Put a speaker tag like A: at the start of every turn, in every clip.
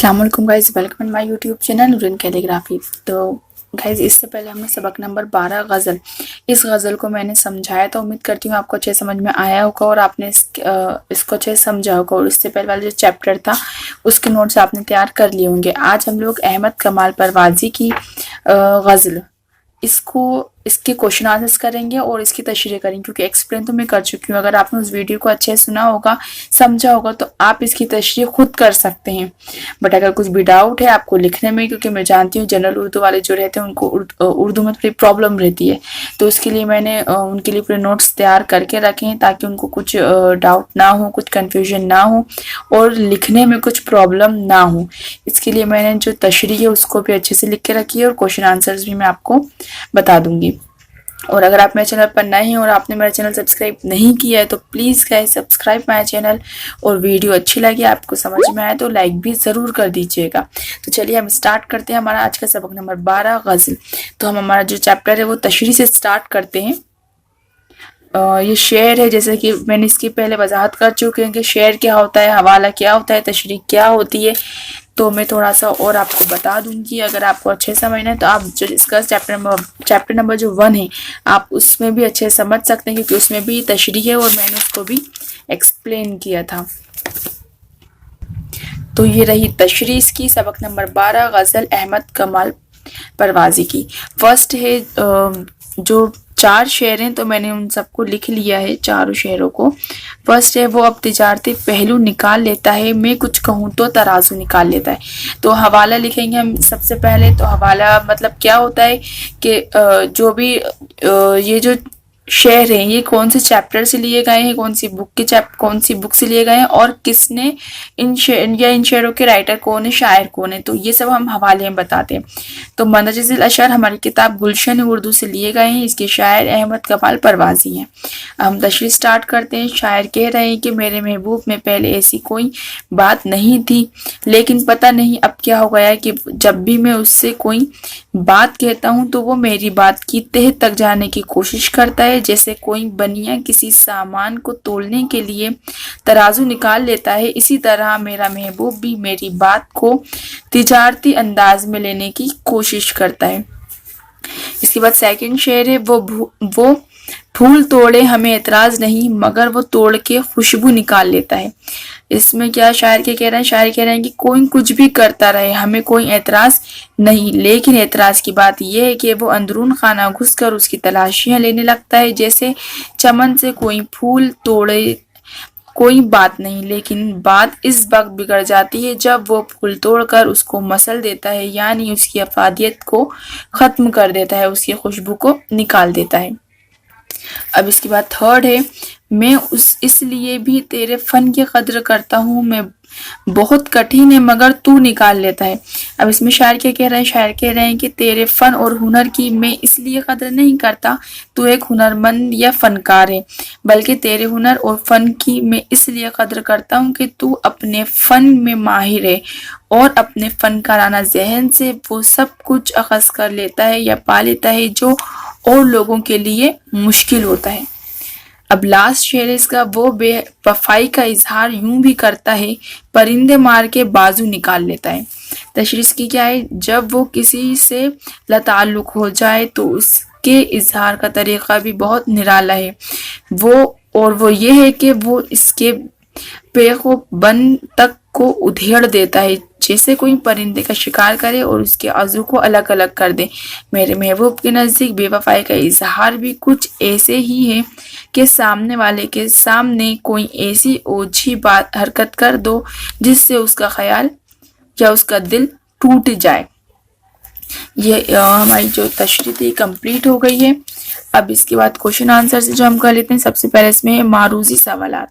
A: अस्सलाम वालेकुम guys, welcome my YouTube channel Noorin calligraphy. तो गाइस, इससे पहले हमने सबक नंबर 12 गज़ल, इस गज़ल को मैंने समझाया, तो उम्मीद करती हूँ आपको अच्छे समझ में आया होगा और आपने इसको अच्छे से समझा होगा। और इससे पहले वाला जो चैप्टर था उसके नोट्स आपने तैयार कर लिए होंगे। आज हम लोग अहमद कमाल परवाज़ी की गज़ल, इसके क्वेश्चन आंसर्स करेंगे और इसकी तशरीह करेंगे, क्योंकि एक्सप्लेन तो मैं कर चुकी हूँ। अगर आपने उस वीडियो को अच्छे से सुना होगा, समझा होगा, तो आप इसकी तशरीह खुद कर सकते हैं। बट अगर कुछ भी डाउट है आपको लिखने में, क्योंकि मैं जानती हूँ जनरल उर्दू वाले जो रहते हैं उनको उर्दू में थोड़ी प्रॉब्लम रहती है, तो उसके लिए मैंने उनके लिए पूरे नोट्स तैयार करके रखे हैं, ताकि उनको कुछ डाउट ना हो, कुछ कन्फ्यूजन ना हो और लिखने में कुछ प्रॉब्लम ना हो। इसके लिए मैंने जो तशरीह है उसको भी अच्छे से लिख के रखी है और क्वेश्चन आंसर्स भी मैं आपको बता दूंगी। और अगर आप मेरे चैनल पर नए हैं और आपने मेरा चैनल सब्सक्राइब नहीं किया है तो please guys subscribe my channel, और वीडियो अच्छी लगी, आपको समझ में आए तो लाइक भी ज़रूर कर दीजिएगा। तो चलिए हम स्टार्ट करते हैं हमारा आज का सबक नंबर 12 गज़ल। तो हम हमारा जो चैप्टर है वो तशरीह से स्टार्ट करते हैं। ये शेर है, जैसे कि मैंने इसकी पहले वजाहत कर चुकी हूँ कि शेर क्या होता है, हवाला क्या होता है, तशरीह क्या होती है। तो मैं थोड़ा सा और आपको बता दूंगी। अगर आपको अच्छे समझना है तो आप जो इसका चैप्टर नंबर जो 1 है आप उसमें भी अच्छे से समझ सकते हैं, क्योंकि उसमें भी तशरीह है और मैंने उसको भी एक्सप्लेन किया था। तो ये रही तशरीह इसकी, सबक नंबर 12 गज़ल अहमद कमाल परवाज़ी की। फर्स्ट है जो 4 शेर हैं, तो मैंने उन सबको लिख लिया है, चारों शेरों को। फर्स्ट है, वो अब तिजारती पहलू निकाल लेता है, मैं कुछ कहूँ तो तराजू निकाल लेता है। तो हवाला लिखेंगे हम सबसे पहले। तो हवाला मतलब क्या होता है कि जो भी ये जो शेर हैं ये कौन से चैप्टर से लिए गए हैं, कौन सी बुक से लिए गए हैं, और किसने इन शेरों के राइटर कौन है, शायर कौन है, तो ये सब हम हवाले में बताते हैं। तो मंदजिल अशर हमारी किताब गुलशन उर्दू से लिए गए हैं, इसके शायर अहमद कमाल परवाज़ी हैं। हम तशरीह स्टार्ट करते हैं। शायर कह रहे हैं कि मेरे महबूब में पहले ऐसी कोई बात नहीं थी, लेकिन पता नहीं अब क्या हो गया कि जब भी मैं उससे कोई बात कहता हूँ तो वो मेरी बात की तह तक जाने की कोशिश करता है, जैसे कोई बनिया किसी सामान को तोलने के लिए तराजू निकाल लेता है। इसी तरह मेरा महबूब भी मेरी बात को तिजारती अंदाज में लेने की कोशिश करता है। इसके बाद सेकंड शेर है, वो फूल तोड़े हमें एतराज नहीं, मगर वो तोड़ के खुशबू निकाल लेता है। इसमें क्या शायर के कह रहे हैं, शायर कह रहे हैं कि कोई कुछ भी करता रहे, हमें कोई एतराज नहीं, लेकिन एतराज की बात यह है कि वो अंदरून खाना घुसकर उसकी तलाशियां लेने लगता है, जैसे चमन से कोई फूल तोड़े। कोई बात नहीं, लेकिन बात इस वक्त बिगड़ जाती है जब वो फूल तोड़कर उसको मसल देता है, यानी उसकी अफादियत को खत्म कर देता है, उसकी खुशबू को निकाल देता है। अब इसके बाद थर्ड है, मैं इसलिए भी तेरे फन की कद्र करता हूँ, मैं बहुत कठिन है मगर तू निकाल लेता है। अब इसमें शायर क्या कह रहे हैं, शायर कह रहे हैं कि तेरे फन और हुनर की मैं इसलिए कद्र नहीं करता, तू एक हुनरमंद या फनकार है, बल्कि तेरे हुनर और फन की मैं इसलिए कद्र करता हूँ कि तू अपने फन में माहिर है और अपने फनकाराना जहन से वो सब कुछ अखज़ कर लेता है या पा लेता है जो और लोगों के लिए मुश्किल होता है। अब लास्ट शेर इसका, वो बेवफाई का इजहार यूं भी करता है, परिंदे मार के बाजू निकाल लेता है। तशरीह की क्या है, जब वो किसी से लताल्लुक हो जाए तो उसके इजहार का तरीका भी बहुत निराला है। वो ये है कि वो इसके पेखो बन तक को उधेड़ देता है, जैसे कोई परिंदे का शिकार करे और उसके आजू को अलग अलग कर दे। मेरे महबूब के नज़दीक बेवफाई का इजहार भी कुछ ऐसे ही है कि सामने वाले के सामने कोई ऐसी ओछी बात हरकत कर दो जिससे उसका ख्याल या उसका दिल टूट जाए। ये हमारी जो तशरीह थी कंप्लीट हो गई है। अब इसके बाद क्वेश्चन आंसर से जो हम कर लेते हैं, सबसे पहले इसमें है मारूजी सवालात।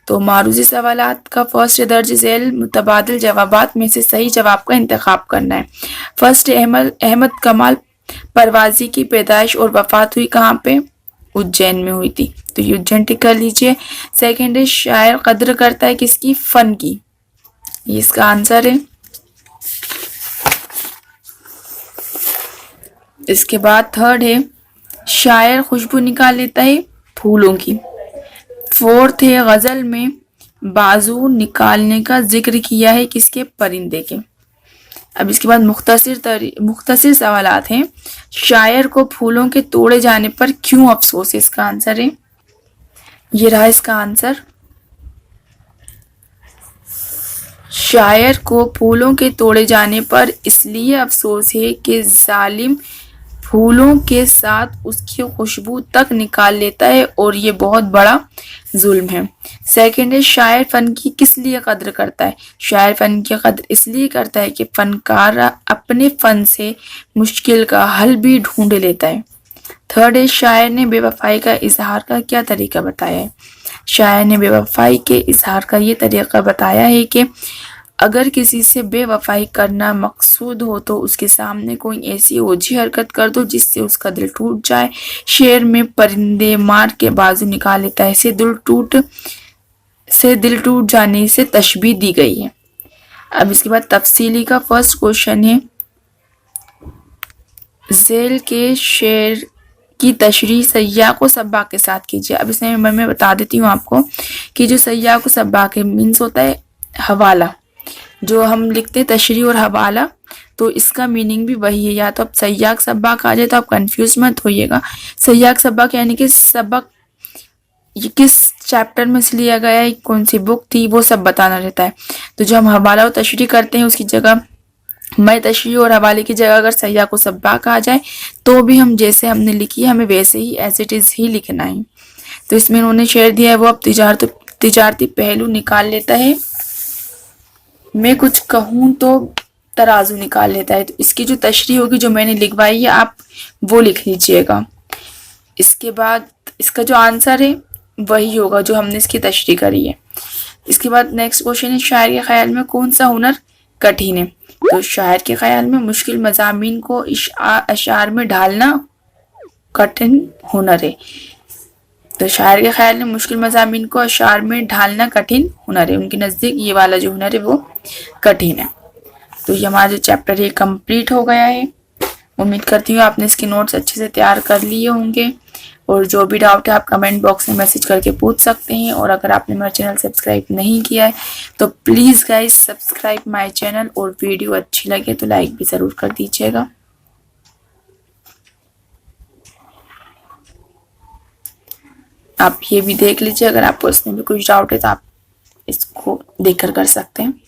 A: तो मारूजी सवालात का फर्स्ट दर्ज झेल मुतबादिल जवाबात में से सही जवाब का इंतखाब करना है। फर्स्ट, अहमद कमाल परवाज़ी की पैदाइश और वफात हुई कहाँ पे, उज्जैन में हुई थी, तो ये उज्जैन टिक कर लीजिए। सेकेंड है, शायर कद्र करता है किसकी, फन की, ये इसका आंसर है। इसके बाद थर्ड है, शायर खुशबू निकाल लेता है फूलों की। फोर्थ है, गजल में बाजू निकालने का जिक्र किया है किसके? परिंदे के। अब इसके बाद मुख्तसर सवालात हैं। शायर को फूलों के तोड़े जाने पर क्यों अफसोस है? इसका आंसर है, ये रहा इसका आंसर। शायर को फूलों के तोड़े जाने पर इसलिए अफसोस है कि जालिम फूलों के साथ उसकी खुशबू तक निकाल लेता है और ये बहुत बड़ा जुल्म है। सेकंड है, शायर फन की किस लिए कद्र करता है? शायर फन की कद्र इसलिए करता है कि फनकार अपने फन से मुश्किल का हल भी ढूंढ लेता है। थर्ड है, शायर ने बेवफाई का इजहार का क्या तरीका बताया है? शायर ने बेवफाई के इजहार का ये तरीका बताया है कि अगर किसी से बेवफाई करना मकसूद हो तो उसके सामने कोई ऐसी ओझी हरकत कर दो जिससे उसका दिल टूट जाए। शेर में परिंदे मार के बाजू निकाल लेता है, दिल टूट जाने से तशबीह दी गई है। अब इसके बाद तफसीली का फर्स्ट क्वेश्चन है, झेल के शेर की तशरीह सय्याह को सब्बा के साथ कीजिए। अब इसमें मैं बता देती हूँ आपको कि जो सय्याह को सब्बा के मीन्स होता है हवाला, जो हम लिखते हैं तशरीह और हवाला, तो इसका मीनिंग भी वही है। या तो आप सय्याह सब्बाक आ जाए तो आप कंफ्यूज मत होइएगा। सय्याह सब्बाक यानी कि सबक ये किस चैप्टर में से लिया गया है, कौन सी बुक थी, वो सब बताना रहता है। तो जो हम हवाला और तशरीह करते हैं उसकी जगह मैं तशरीह और हवाले की जगह अगर सय्याह को सब्बाक आ जाए तो भी हम जैसे हमने लिखी है हमें वैसे ही एज इट इज ही लिखना है। तो इसमें उन्होंने शेर दिया है वो अब तिजारती पहलू निकाल लेता है, मैं कुछ कहूँ तो तराजू निकाल लेता है। तो इसकी जो तशरीह होगी जो मैंने लिखवाई है आप वो लिख लीजिएगा। इसके बाद इसका जो आंसर है वही होगा जो हमने इसकी तशरीह करी है। इसके बाद नेक्स्ट क्वेश्चन है, शायर के ख्याल में कौन सा हुनर कठिन है? तो शायर के ख्याल में मुश्किल मज़ामीन को अशार में ढालना कठिन हुनर है। तो शायर के ख्याल में मुश्किल मज़ामीन को अशार में ढालना कठिन हुनर है। उनके नज़दीक ये वाला जो हुनर है वो कठिन है। तो ये हमारा जो चैप्टर है कंप्लीट हो गया है। उम्मीद करती हूँ आपने इसके नोट्स अच्छे से तैयार कर लिए होंगे और जो भी डाउट है आप कमेंट बॉक्स में मैसेज करके पूछ सकते हैं। और अगर आपने मेरा चैनल सब्सक्राइब नहीं किया है तो please guys subscribe my channel, और वीडियो अच्छी लगे तो लाइक भी ज़रूर कर दीजिएगा। आप ये भी देख लीजिए, अगर आपको इसमें भी कुछ डाउट है तो आप इसको देखकर कर सकते हैं।